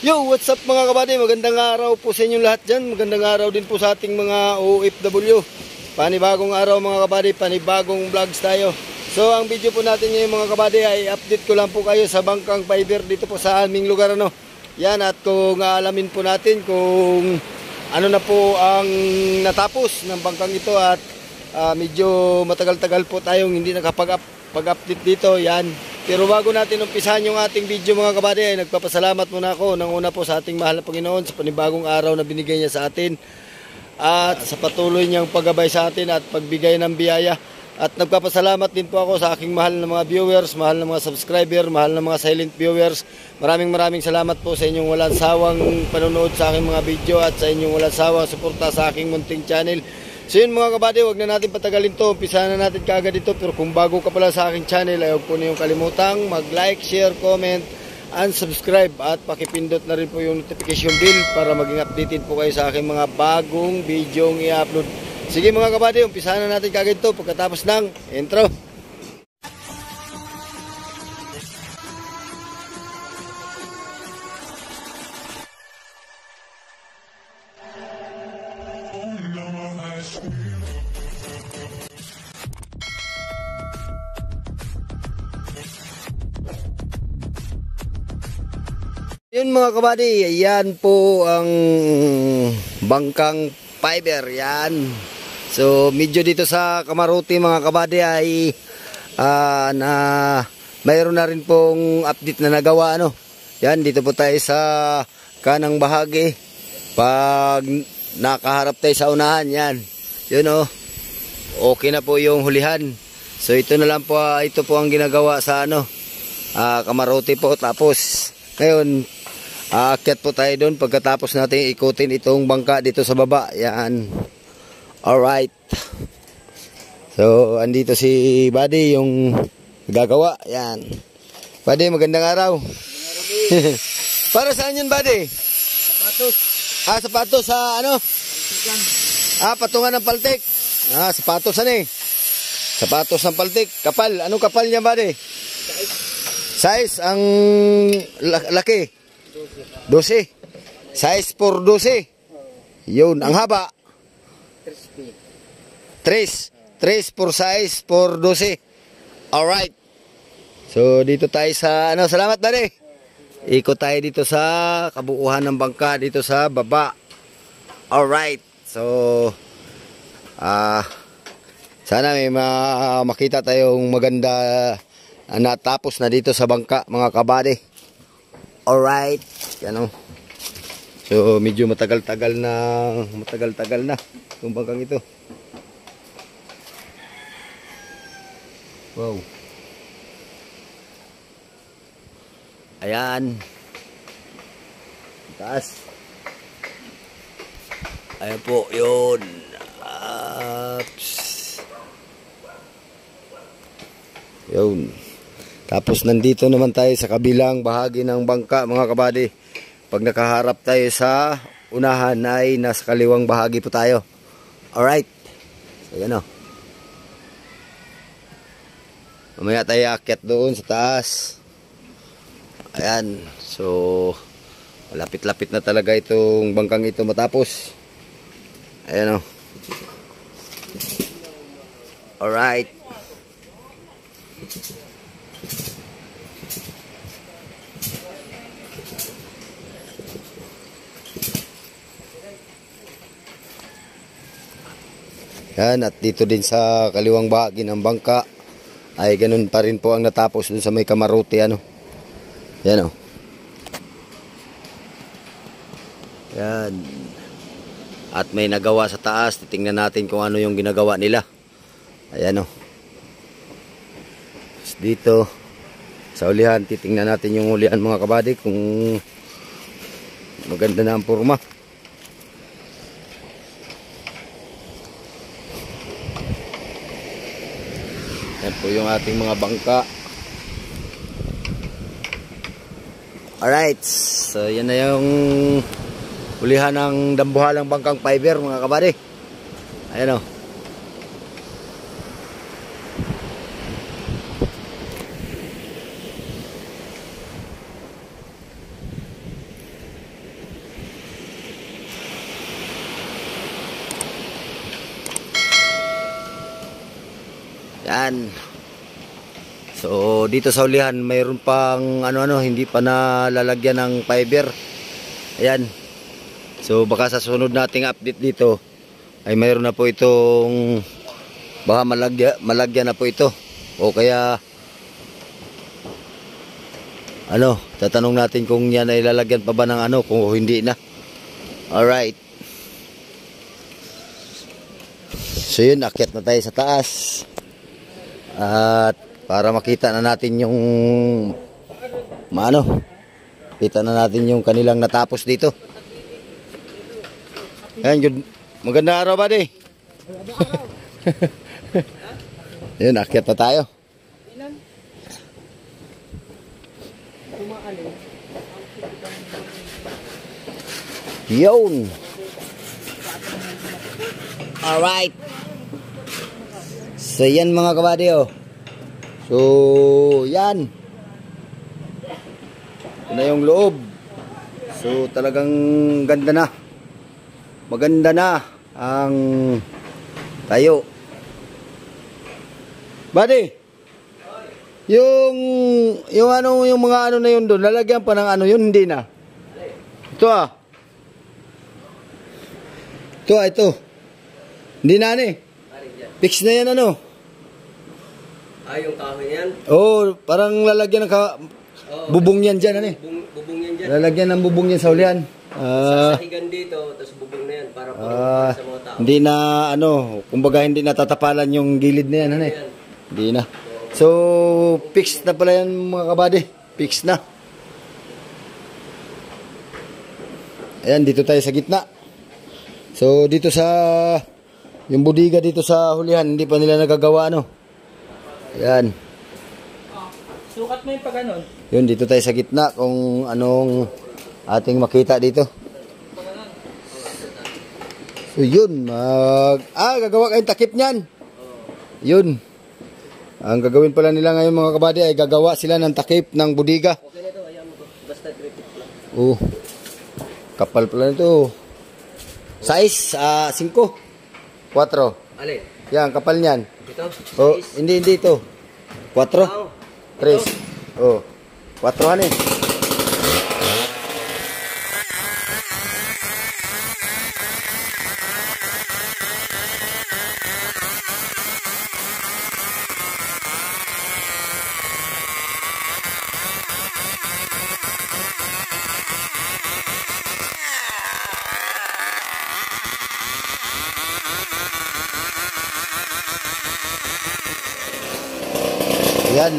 Yo, what's up mga kabady? Magandang araw po sa inyong lahat dyan. Magandang araw din po sa ating mga OFW. Panibagong araw mga kabady, panibagong vlogs tayo. So ang video po natin ngayon mga kabady ay update ko lang po kayo sa bangkang fiber dito po sa aming lugar ano. Yan, at kung aalamin po natin kung ano na po ang natapos ng bangkang ito at medyo matagal-tagal po tayong hindi nakapag-update dito. Yan. Pero bago natin umpisahan yung ating video mga kabady ay nagpapasalamat muna ako ng una po sa ating mahal na Panginoon sa panibagong araw na binigay niya sa atin at sa patuloy niyang paggabay sa atin at pagbigay ng biyaya. At nagpapasalamat din po ako sa aking mahal na mga viewers, mahal na mga subscriber, mahal na mga silent viewers. Maraming salamat po sa inyong walang sawang panonood sa aking mga video at sa inyong walang sawang suporta sa aking munting channel. So yun mga kabady, huwag na natin patagalin to. Umpisahan na natin kaagad ito. Pero kung bago ka pala sa aking channel, ay huwag po niyong kalimutang mag-like, share, comment, and subscribe. At pakipindot na rin po yung notification bell para maging updated po kayo sa aking mga bagong video i-upload. Sige mga kabady, umpisahan na natin kaagad ito pagkatapos ng intro. Yun mga kabady, yan po ang bangkang fiber yan. So medyo dito sa Kamaruti mga kabady ay na mayroon na rin pong update na nagawa ano. Yan, dito po tayo sa kanang bahagi. Pag nakaharap tayo sa unahan yan. Yun oh. Okay na po yung hulihan. So ito na lang po, ito po ang ginagawa sa ano Kamaruti po. Tapos ngayon aakyat po tayo doon pagkatapos natin ikutin itong bangka dito sa baba. Yan. Alright. So andito si Buddy yung gagawa. Yan. Buddy, magandang araw. Para saan yun Buddy? Sapatos. Sapatos sa ano? Patungan ng paltik. Sapatos ano eh? Sapatos ng paltik. Kapal. Anong kapal niya Buddy? Size ang laki. 12. Size for 12. Yun. Ang haba? 3 for size for 12. Alright. So dito tayo sa ano. Salamat Buddy. Ikot tayo dito sa kabuuhan ng bangka dito sa baba. Alright. So sana may makita tayong maganda natapos na dito sa bangka mga kabady. Alright. Yan o. So medyo matagal-tagal na itong bangkang ito. Wow. Ayan. Taas. Ayan po, yun. Yun. Tapos nandito naman tayo sa kabilang bahagi ng bangka mga kabady. Pag nakaharap tayo sa unahan ay nasa kaliwang bahagi po tayo. Alright. So yan o. Mamaya tayo aakyat doon sa taas. Ayan. So malapit-lapit na talaga itong bangkang ito matapos. Ayan o. Alright. Yan, at dito din sa kaliwang bahagi ng bangka ay ganun pa rin po ang natapos dun sa may Kamaruti ano. Yan o. Yan. At may nagawa sa taas. Titingnan natin kung ano yung ginagawa nila. Ayan o. Dito sa ulihan, titingnan natin yung ulihan mga kabady kung maganda na ang porma. Yan po yung ating mga bangka. Alright. So yan na yung ulihan ng dambuhalang bangkang fiber mga kabady. Ayan o. Yan. So dito sa ulihan mayroon pang ano-ano hindi pa nalalagyan ng fiber. Ayan. So baka sa sunod nating update dito ay mayroon na po itong baka malagyan na po ito. O kaya ano, tatanong natin kung yan ay lalagyan pa ba ng ano kung hindi na. Alright. So yun, akyat na tayo sa taas. At para makita na natin yung kita na natin yung kanilang natapos dito. Ayan, good. Magandang araw, buddy. Yun, akyat na tayo. Yun. Alright. So yan mga kabady, oh. So, yan. Ito na yung loob. So, talagang ganda na. Maganda na ang tayo. Buddy, yung mga ano na yun doon, lalagyan pa ng ano yun, hindi na. Ito ah. Ito. Hindi na fix na yan ano. Yung kahoy yan? Oo, parang lalagyan ng bubong yan dyan, Bubong yan dyan. Lalagyan ng bubong yan sa ulihan. Sasahigan dito, tapos bubong na yan para sa mga tao. Hindi na, kumbaga hindi na tatapalan yung gilid na yan, Hindi na. So, fixed na pala yan mga kabady. Fixed na. Ayan, dito tayo sa gitna. So, dito yung budiga dito sa hulihan, hindi pa nila nagagawa, Ayan. Sukat mo yung pag ganon. Yun, dito tayo sa gitna kung anong ating makita dito. So yun, gagawa kayong takip niyan. Yun. Ang gagawin pala nila ngayon mga kabady ay gagawa sila ng takip ng budiga. Okay na ito, ayan mo. Basta tripit lang. Oh. Kapal pala nito. Size 5. 4. Alin? Yan, kapal niyan. Ito? Oh, hindi ito. 4. 3. Oh. 4 Yan.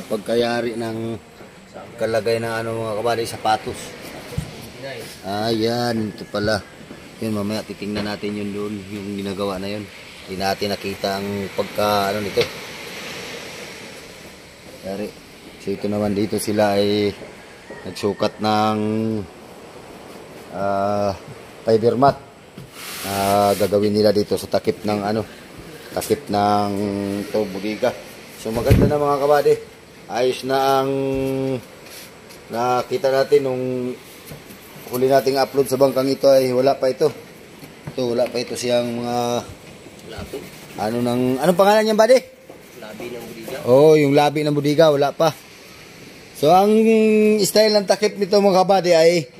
Pagkayari ng kalagay ng mga kabady sapatos. Ayan, ito pala. Yun, mamaya titingnan natin yun doon, yung ginagawa na yun. Hindi natin nakita ang pagka nito. Yari. So ito naman dito sila ay nagsukat ng fiber mat. Gagawin nila dito sa takip ng takip ng budiga. So maganda na mga kabady. Ayos na ang nakita natin nung huli nating upload sa bangkang ito ay wala pa ito. Wala pa ito siyang mga labi. Anong pangalan niyan, buddy? Labi ng budiga. Oh, yung labi ng budiga wala pa. So ang style ng takip nito mga kabady ay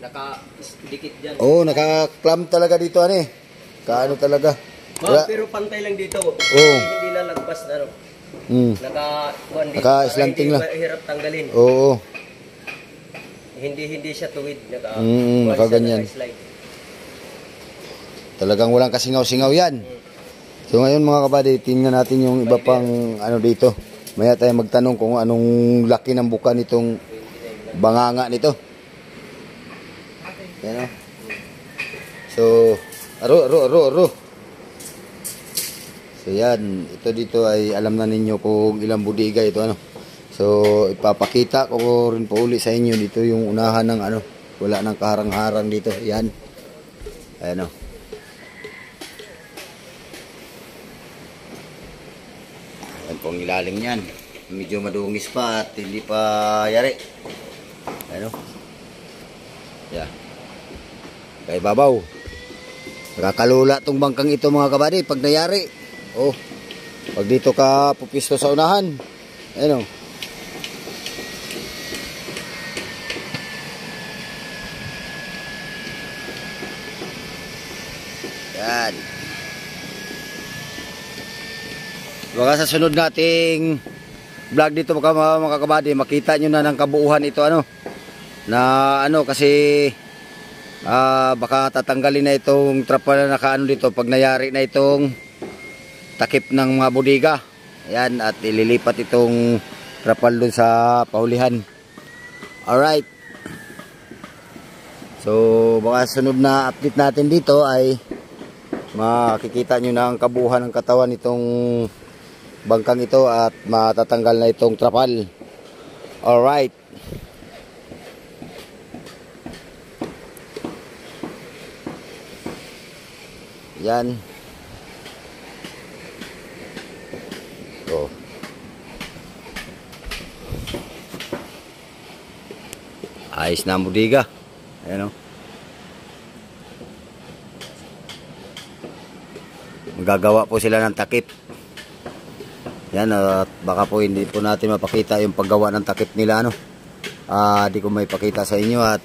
naka-dikit diyan. naka-clamp talaga dito Kaano talaga. Wala. Pero pantay lang dito. Oo. Hindi lalagpas na ano. Naka-slanting lang. Hirap tanggalin. Oo. Hindi siya tuwid. Nakaganyan. Talagang walang kasingaw-singaw yan. So ngayon mga kabady, tingnan natin yung iba pang ano dito. Maya tayo magtanong kung anong laki ng buka nitong banganga nito. Yan o. So, aro. So yan, ito dito ay alam na ninyo kung ilang budiga ito ano. So ipapakita ko rin po uli sa inyo dito yung unahan ng ano, wala nang kaharang-harang dito. Yan. Ayan o. Yan po ang ilalim niyan. Medyo madungis pa at hindi pa yari. Ayan o. Yan. Kay babaw. Nakakalula tong bangkang ito mga kabady pag nayari. Oh. Pag dito ka pupisto sa unahan. Ayan o. Yan. Baka sa sunod nating vlog dito mga kabady, makita nyo na ng kabuuhan ito ano. Na ano kasi baka tatanggalin na itong trapal na nakaano dito pag nayari na itong takip ng mga budiga. Ayan, at ililipat itong trapal dun sa paulihan. Alright. So baka sunod na update natin dito ay makikita nyo na ang kabuuhan ng katawan itong bangkang ito at matatanggal na itong trapal. Alright. Yan. So. Ayos na ang budiga. Ayan o. Magagawa po sila ng takip. Yan, at baka po hindi po natin mapakita yung paggawa ng takip nila ano. Di ko may pakita sa inyo at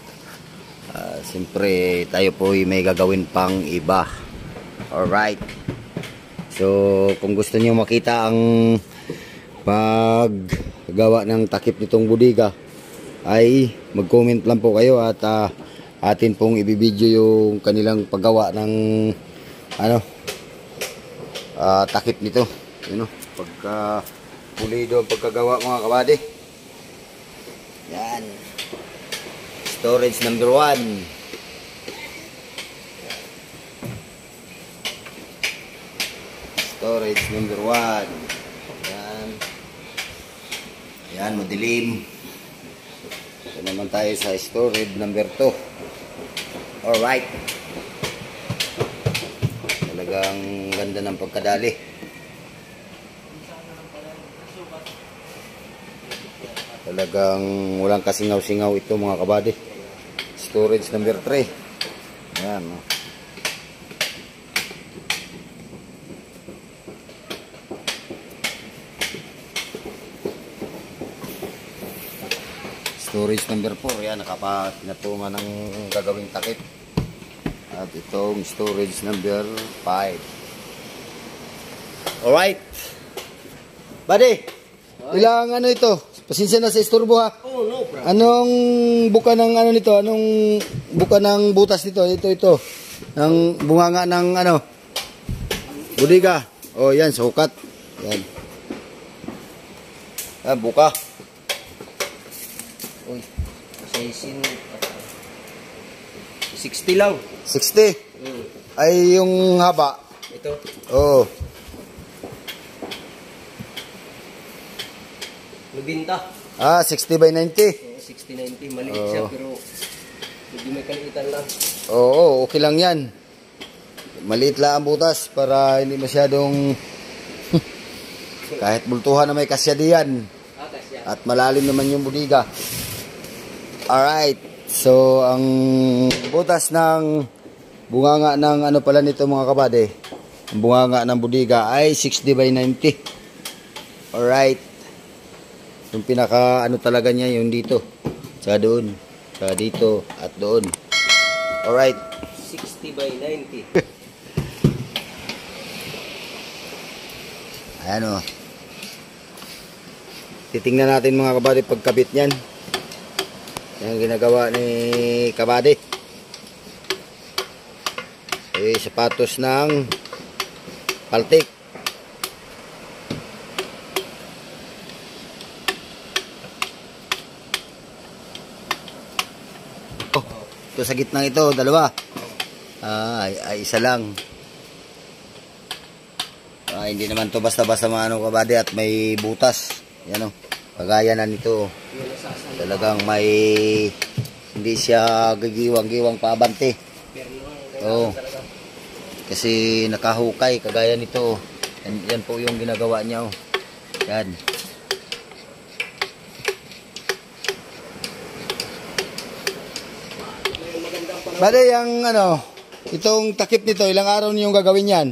siyempre tayo po may gagawin pang iba. Alright. So kung gusto niyo makita ang paggawa ng takip nitong budiga ay mag-comment lang po kayo at atin pong ibibideo yung kanilang paggawa ng ano takip nito. You know, pagka pulido ang pagkagawa mga kabady. Yan. Storage number 1. Storage number 1. Yan. Yan, madilim. Ito naman tayo sa storage number 2. Alright. Talagang ganda ng pagkadali. Talagang walang kasingaw-singaw ito mga kabady. Storage number 3. Yan. Storage number 4. Yan. Nakapatungan ng gagawing takip. At itong storage number 5. Alright. Buddy. Ilang ano ito? Pasensya na sa istorbo ha. Oh, no problem. Anong buka ng ano nito? Anong buka ng butas nito? Ito. Ng bunganga ng ano? Budiga. Oh, yan, sukat. Yan. Ah, buka. Uy, sisin 60 lang. 60. Ay yung haba. Ito. Oh. Lubinta. 60 by 90. 60-90. Maliit siya pero hindi may kaliitan lang. Oo, okay lang yan. Maliit lang ang butas para hindi masyadong kahit bultuhan na may kasya diyan. Kasya. At malalim naman yung budiga. Alright. So, ang butas ng bunganga ng ano pala nito mga kabady. Ang bunganga ng budiga ay 60 by 90. Alright. Yung pinaka ano talaga niya yung dito. Sa doon. Sa dito at doon. Alright. 60 by 90. Ayan o. Titingnan natin mga kabady pagkabit niyan. Yan ang ginagawa ni kabady. Sapatos ng paltik. Ito sa gitnang ito, dalawa. Ay isa lang. Hindi naman to basta-basta maano kabady at may butas. Yan o. Kagaya na nito. Talagang may hindi siya gigiwang-giwang paabante. Oo. Kasi nakahukay kagaya nito. Yan po yung ginagawa niya. Yan. Bale, yung ano, itong takip nito, ilang araw niyo gagawin yan?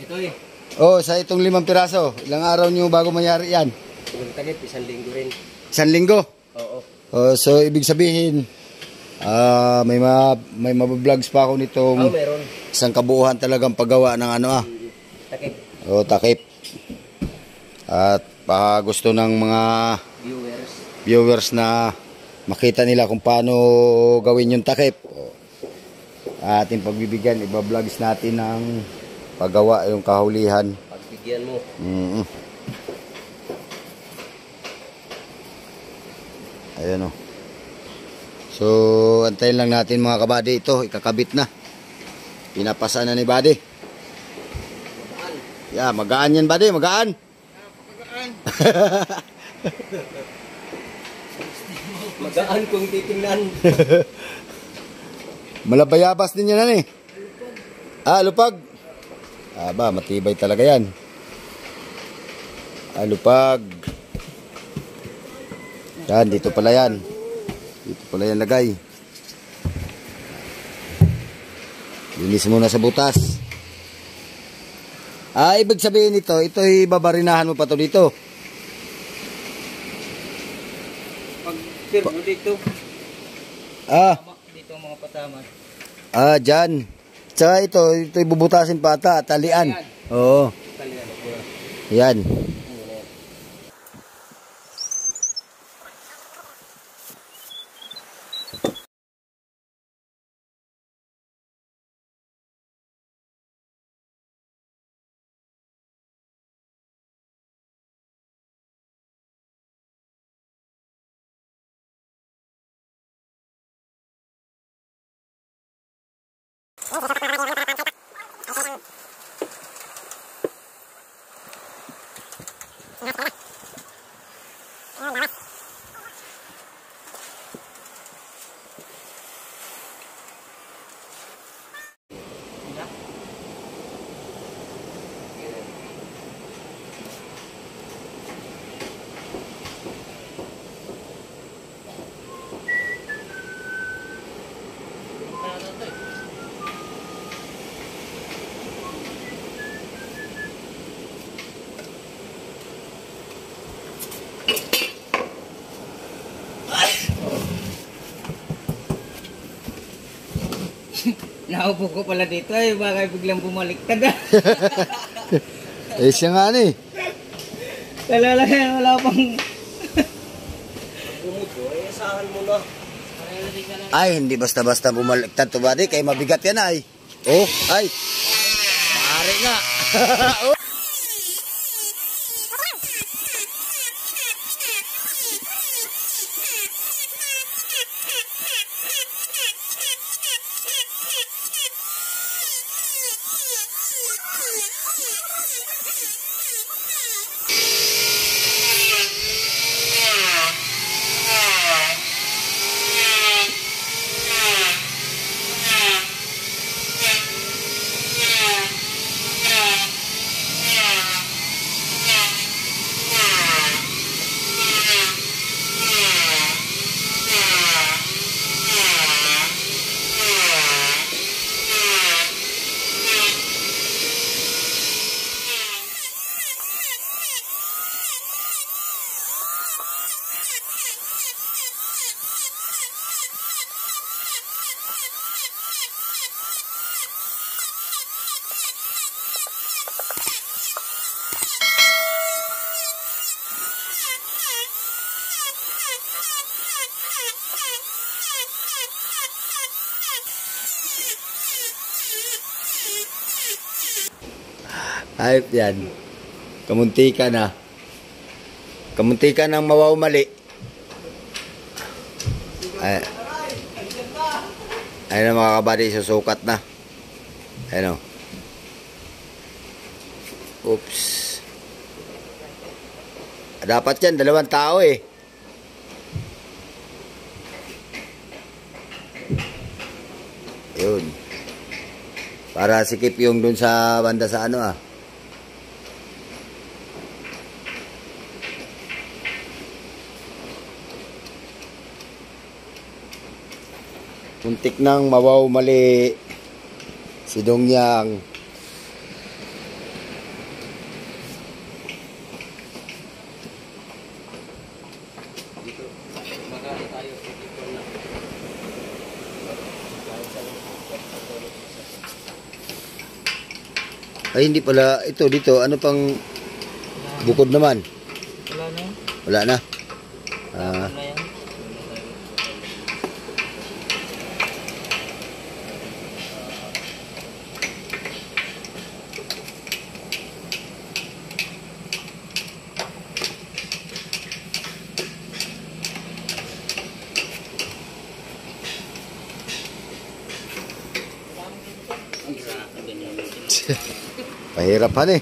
Ito eh. Oh, sa itong 5 piraso, ilang araw niyo bago mayari yan? Yung takip, 1 linggo rin. 1 linggo? Oo. Oh, so ibig sabihin, may mabablogs pa ako nitong Meron. isang kabuuhan talagang paggawa ng ano Takip. Oh, takip. At gusto ng mga viewers na makita nila kung paano gawin yung takip. Ating pagbibigyan, iba-vlogs natin ng paggawa yung kahulihan. Pagbigyan mo. Ayan o. So, antayin lang natin mga kabady. Ito, ikakabit na. Pinapasa na ni bady. Yeah, magaan yan bady, magaan. Magaan kung titingnan. Malabayabas din yan eh. Lupag. Aba, matibay talaga yan. Lupag. Yan, dito pala yan. Dito pala yan lagay. Linis muna sa butas. Ibig sabihin nito, ito'y babarinahan mo pa to dito. Pag firmo dito. Dito ang mga pataman. Dyan. Tsaka ito'y bubutasin pa ata, talian. Oo. Talian. Yan. Naupo ko pala dito baka biglang bumaliktad. Siya nga ni. Wala pang bumuto, asahan mo na. Hindi basta-basta bumaliktad to body, kay mabigat yan ay. Maaari nga. Ayop yan. Kamuntika na. Kamuntika ng mawawmali. Ayun na mga kabady, susukat na. Ayun o. Oops. Dapat yan, 2 tao eh. Ayun. Para sikip yung dun sa banda sa ano ah. Muntik nang mawawmali si Dongyang. Ay hindi pala ito dito, ano pang bukod naman? Wala na. Wala na. Wala na yan. Pahirapan eh.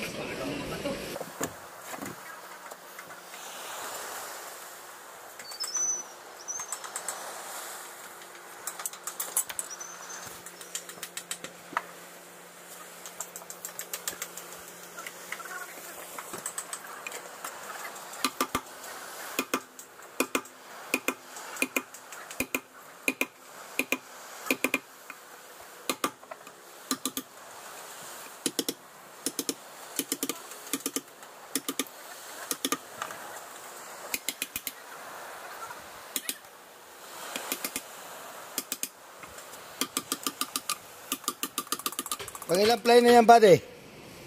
Pang ilang play na yan, pade?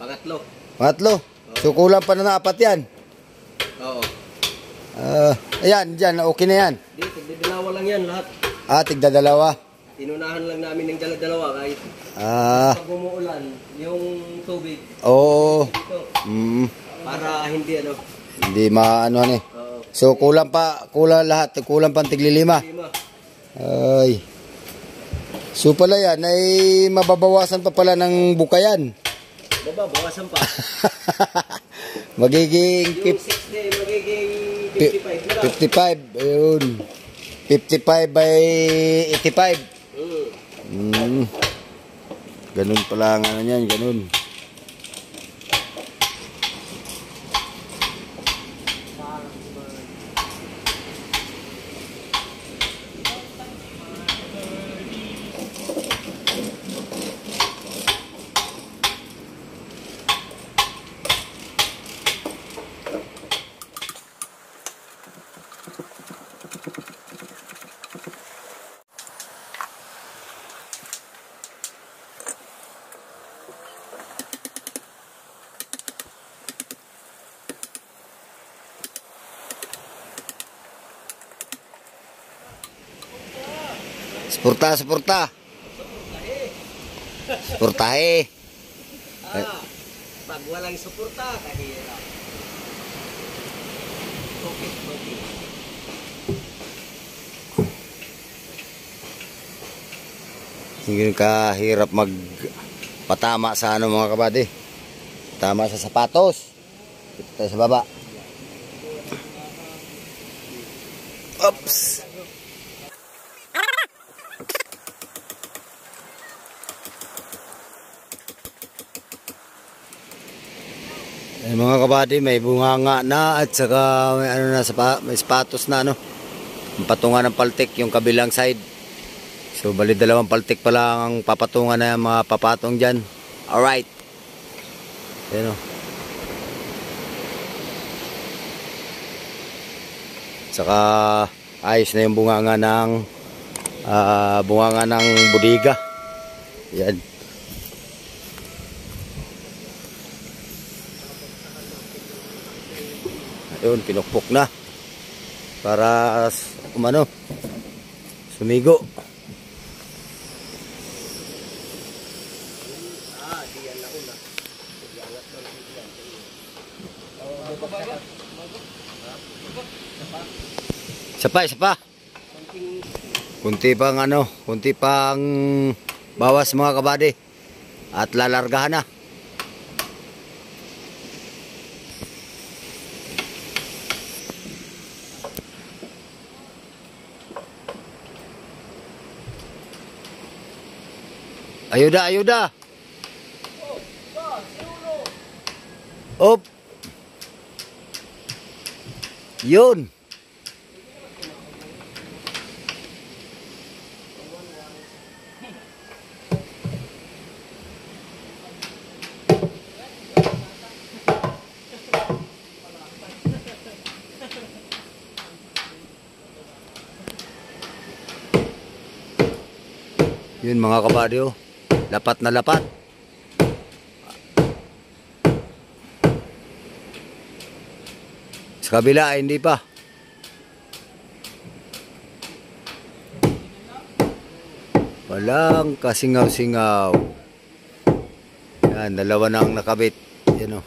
Pangatlo. Pangatlo? So, kulang pa na 4 yan? Oo. Ayan, dyan, okay na yan. Dito, dalawa lang yan lahat. Tigda 2. Tinunahan lang namin ng dalawa kahit pag umuulan, yung tubig. Oo. Ito, para Hindi maano eh. So, kulang lahat, kulang pang tigli 5. Ay. So pala yan ay mababawasan pa pala ng bukayan. Bawasan pa. Magiging Yung 60 magiging 55 na lang. 55. Ayun. 55 by 85. Ganun pala ang ano yan, ganun. Suporta. Suportahe. Pag walang suporta, kahirap. Okay. Hindi kahirap magpatama sa ano mga kabady. Tama sa sapatos. Dito tayo sa baba. Oops. Ay, mga kabady, may bunganga na at saka may ano na may sapatos na ano. Ang patungan ng paltik yung kabilang side. So bali 2 paltik pa lang ang papatungan na yung mga papatong dyan. Alright. Yan o. Saka ayos na yung bunganga ng budiga. Yan. Ayun, pinukpok na. para umano sumigo. Isa pa. Kunti pang bawas mga kabady at lalargahan na. Ayuda. Op. Yun. Yun mga kabady, oh. Lapat na lapat. Sa kabila ay hindi pa. Walang kasingaw-singaw. Yan, dalawa na ang nakabit. Yan, oh.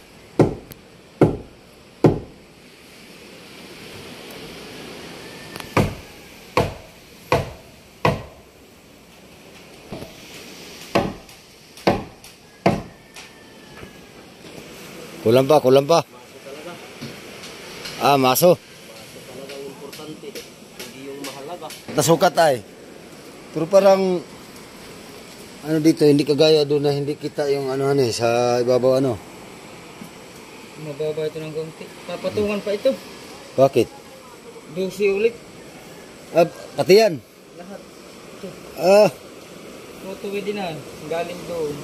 Kulang pa. Maso. Maso talagang importante. Hindi yung mahalaga. Nasukat ay. Pero parang dito, hindi kagaya doon na hindi kita yung sa ibabaw Mababa ito ng konti. Papatungan pa ito. Bakit? 12 ulit. Pati yan. Lahat. Ito. Tutuwi din na. Galing doon.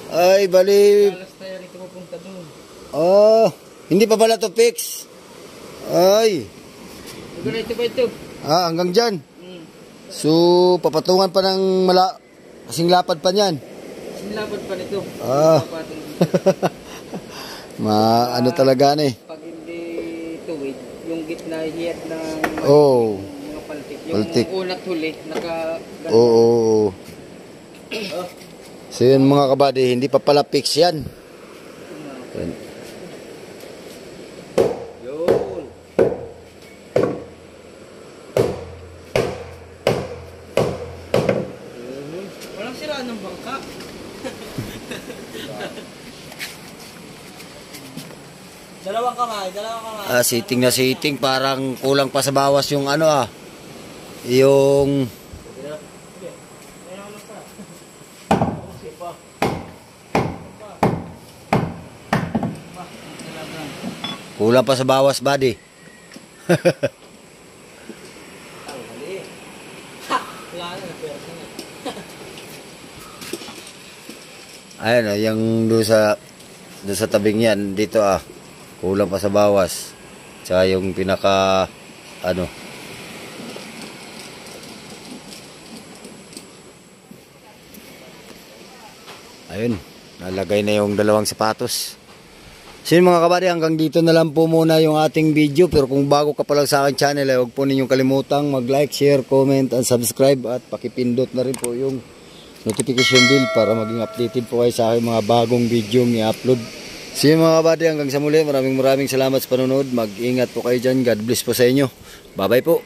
Ay, bali. Alas tayo rito pupunta doon. Hindi pa pala to fix. Ay. Ito ba ito? Hanggang dyan. So, papatungan pa ng kasing lapad pa niyan. Kasing lapad pa nito. Talaga Pag hindi tuwid, yung gitna hiyat ng mga paltik. Yung unat huli, Oo. So yun mga kabady, hindi pa pala fix yan. Yun. Walang siraan ng bangka. Dalawang kamay. Sitting na sitting, parang kulang pa sa bawas yung yung kulang pa sa bawas, buddy. Ayan, yung doon sa tabing yan, dito kulang pa sa bawas. Tsaka yung pinaka ayun, nalagay na yung dalawang sapatos. So yun mga kabady, hanggang dito na lang po muna yung ating video. Pero kung bago ka pa lang sa aking channel, ay huwag po ninyong kalimutang mag-like, share, comment, and subscribe. At pakipindot na rin po yung notification bell para maging updated po kayo sa aking mga bagong video i-upload. So yun mga kabady, hanggang sa muli, maraming salamat sa panonood. Mag-ingat po kayo dyan. God bless po sa inyo. Bye bye po.